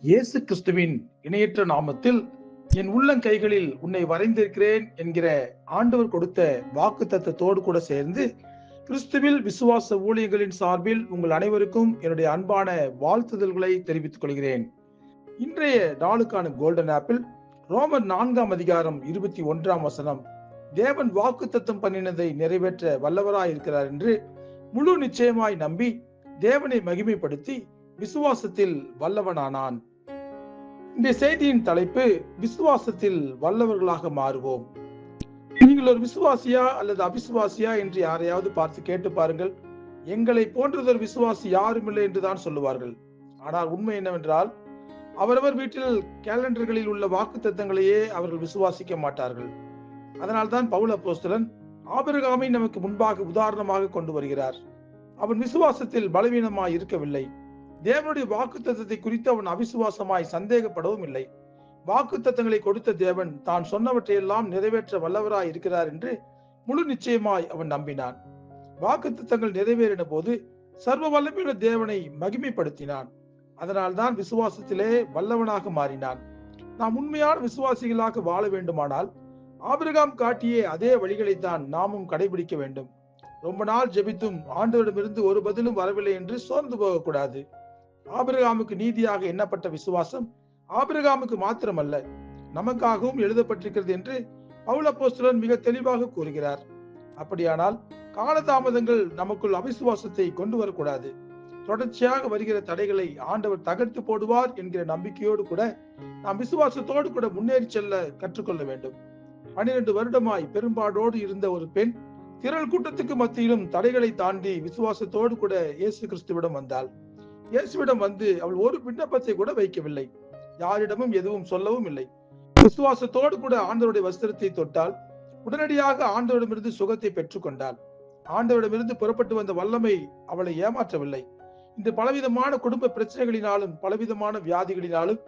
இயேசு கிறிஸ்துவின் இணையற்ற நாமத்தில் என் உள்ளங்கைகளில் உன்னை வரைந்திருக்கிறேன் என்கிற ஆண்டவர் கொடுத்த வாக்குத்தத்தத்தோடு கூட சேர்ந்து கிறிஸ்துவில் விசுவாச ஊழியர்களின் சார்பில் உங்கள் அனைவருக்கும் என்னுடைய அன்பான வாழ்த்துதல்களை தெரிவித்துக் கொள்கிறேன். இன்றைய நாளுக்கான கோல்டன் ஆப்பிள் ரோமர் 4:21 தேவன் வாக்குத்தத்தம் பண்ணினதை நிறைவேற்ற வல்லவராய் இருக்கிறார் என்று முழு நிச்சயமாய் நம்பி தேவனை மகிமைப்படுத்தி விசுவாசத்தில் வல்லவனானான். இந்த செய்தியின் தலைப்பு விசுவாசத்தில் வல்லவர்களாக மாறுவோம். நீங்கள் ஒரு விசுவாசியா அல்லது அவிசுவாசியா என்று யாரையாவது பார்த்து கேட்டு பாருங்கள். எங்களை போன்றதொரு விசுவாசி யாரும் இல்லை என்றுதான் சொல்லுவார்கள். ஆனால் உண்மை என்னவென்றால் அவரவர் வீட்டில் கேலண்டர்களில் உள்ள வாக்குத்தத்தங்களையே அவர்கள் விசுவாசிக்க மாட்டார்கள். அதனால்தான் பவுல் அப்போஸ்தலன் ஆபிரகாமை நமக்கு முன்பாக உதாரணமாக கொண்டு வருகிறார். அவன் விசுவாசத்தில் பலவீனமாய் இருக்கவில்லை. தேவனுடைய வாக்குத்தத்தத்தை குறித்து அவன் அவிசுவாசமாய் சந்தேகப்படவும் இல்லை. வாக்குத்தத்தங்களை கொடுத்த தேவன் தான் சொன்னவற்றையெல்லாம் நிறைவேற்ற வல்லவராய் இருக்கிறார் என்று முழு நிச்சயமாய் அவன் நம்பினான். வாக்குத்தத்தங்கள் நிறைவேறின போது சர்வ வல்லமையுள்ள தேவனை மகிமைப்படுத்தினான். அதனால்தான் விசுவாசத்திலே வல்லவனாக மாறினான். நாம் உண்மையான விசுவாசிகளாக வாழ வேண்டுமானால் ஆபிரகாம் காட்டிய அதே வழிகளைத்தான் நாமும் கடைபிடிக்க வேண்டும். ரொம்ப நாள் ஜெபித்தும் ஆண்டவரிடமிருந்து ஒரு பதிலும் வரவில்லை என்று சோர்ந்து போகக்கூடாது. ஆபிரகாமுக்கு நீதியாக எண்ணப்பட்ட விசுவாசம் ஆபிரகாமுக்கு மாத்திரமல்ல, நமக்காகவும் எழுதப்பட்டிருக்கிறது என்று பவுல் அப்போஸ்தலன் மிக தெளிவாக கூறுகிறார். அப்படியானால் காலதாமதங்கள் நமக்குள் அவிசுவாசத்தை கொண்டு வரக்கூடாது. தொடர்ச்சியாக வருகிற தடைகளை ஆண்டவர் தகர்த்து போடுவார் என்கிற நம்பிக்கையோடு கூட நாம் விசுவாசத்தோடு கூட முன்னேறி செல்ல கற்றுக்கொள்ள வேண்டும். 12 வருடமாய் பெரும்பாடோடு இருந்த ஒரு பெண் திரள் கூட்டத்துக்கு மத்தியிலும் தடைகளை தாண்டி விசுவாசத்தோடு கூட இயேசு கிறிஸ்துவிடம் வந்தாள். இயேசுவிடம் வந்து அவள் ஒரு விண்ணப்பத்தை கூட வைக்கவில்லை. யாரிடமும் எதுவும் சொல்லவும் இல்லை. விசுவாசத்தோடு கூட ஆண்டவருடைய வஸ்திரத்தை தொட்டால் உடனடியாக ஆண்டவரிடமிருந்து சுகத்தை பெற்றுக்கொண்டாள். ஆண்டவரிடமிருந்து புறப்பட்டு வந்த வல்லமை அவளை ஏமாற்றவில்லை. இந்த பலவிதமான குடும்ப பிரச்சனைகளினாலும் பலவிதமான வியாதிகளினாலும்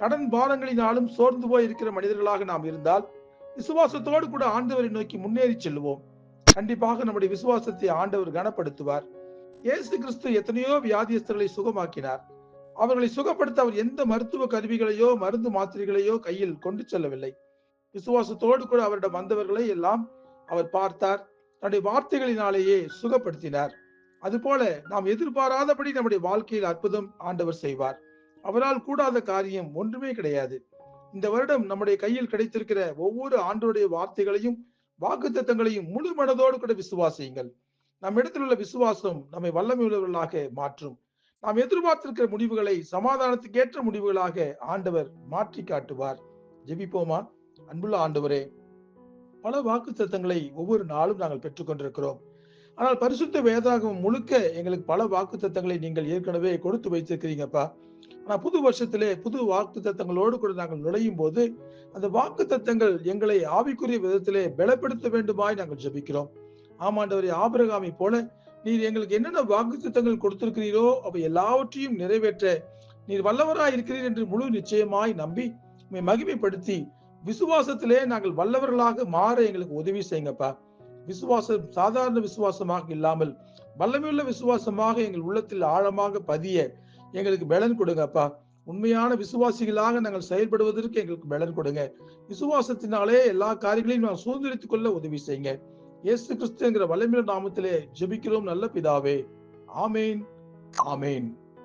கடன் பாரங்களினாலும் சோர்ந்து போய் இருக்கிற மனிதர்களாக நாம் இருந்தால் விசுவாசத்தோடு கூட ஆண்டவரை நோக்கி முன்னேறி செல்லுவோம். கண்டிப்பாக நம்முடைய விசுவாசத்தை ஆண்டவர் கனப்படுத்துவார். இயேசு கிறிஸ்து எத்தனையோ வியாதியஸ்தர்களை சுகமாக்கினார். அவர்களை சுகப்படுத்த அவர் எந்த மருத்துவ கருவிகளையோ மருந்து மாத்திரைகளையோ கையில் கொண்டு செல்லவில்லை. விசுவாசத்தோடு கூட அவரிடம் வந்தவர்களை எல்லாம் அவர் பார்த்தார். தன்னுடைய வார்த்தைகளினாலேயே சுகப்படுத்தினார். அதுபோல நாம் எதிர்பாராதபடி நம்முடைய வாழ்க்கையில் அற்புதம் ஆண்டவர் செய்வார். அவரால் கூடாத காரியம் ஒன்றுமே கிடையாது. இந்த வருடம் நம்முடைய கையில் கிடைத்திருக்கிற ஒவ்வொரு ஆண்டவருடைய வார்த்தைகளையும் வாக்குத்தத்தங்களையும் முழு மனதோடு கூட விசுவாசியுங்கள். நம் இடத்தில் உள்ள விசுவாசம் நம்மை வல்லமை உள்ளவர்களாக மாற்றும். நாம் எதிர்பார்த்திருக்கிற முடிவுகளை சமாதானத்துக்கு ஏற்ற முடிவுகளாக ஆண்டவர் மாற்றி காட்டுவார். ஜெபிப்போமா? அன்புள்ள ஆண்டவரே, பல வாக்குத்தத்தங்களை ஒவ்வொரு நாளும் நாங்கள் பெற்றுக் கொண்டிருக்கிறோம். ஆனால் பரிசுத்த வேதாகமம் முழுக்க எங்களுக்கு பல வாக்குத்தத்தங்களை நீங்கள் ஏற்கனவே கொடுத்து வைத்திருக்கிறீங்கப்பா. ஆனா புது வருஷத்திலே புது வாக்குத்தத்தங்களோடு கூட நாங்கள் நுழையும் போது அந்த வாக்குத்தத்தங்கள் எங்களை ஆவிக்குரிய விதத்திலே பலப்படுத்த வேண்டுமாய் நாங்கள் ஜெபிக்கிறோம். ஆமாண்டவரே, ஆபிரகாமை போல நீர் எங்களுக்கு என்னென்ன வாக்குத்தத்தங்கள் கொடுத்திருக்கிறீரோ அவை எல்லாவற்றையும் நிறைவேற்ற நீர் வல்லவராய் இருக்கிறீர் என்று முழு நிச்சயமாய் நம்பி மகிமைப்படுத்தி விசுவாசத்திலே நாங்கள் வல்லவர்களாக மாற எங்களுக்கு உதவி செய்யுங்கப்பா. விசுவாசம் சாதாரண விசுவாசமாக இல்லாமல் வல்லமையுள்ள விசுவாசமாக எங்கள் உள்ளத்தில் ஆழமாக பதிய எங்களுக்கு பலன் கொடுங்கப்பா. உண்மையான விசுவாசிகளாக நாங்கள் செயல்படுவதற்கு எங்களுக்கு பலன் கொடுங்க. விசுவாசத்தினாலே எல்லா காரியங்களையும் நாங்கள் சுதந்திரித்துக் கொள்ள உதவி செய்யுங்க. இயேசு கிறிஸ்து என்கிற வல்லமையுள்ள நாமத்திலே ஜெபிக்கிறோம் நல்ல பிதாவே. ஆமேன், ஆமேன்.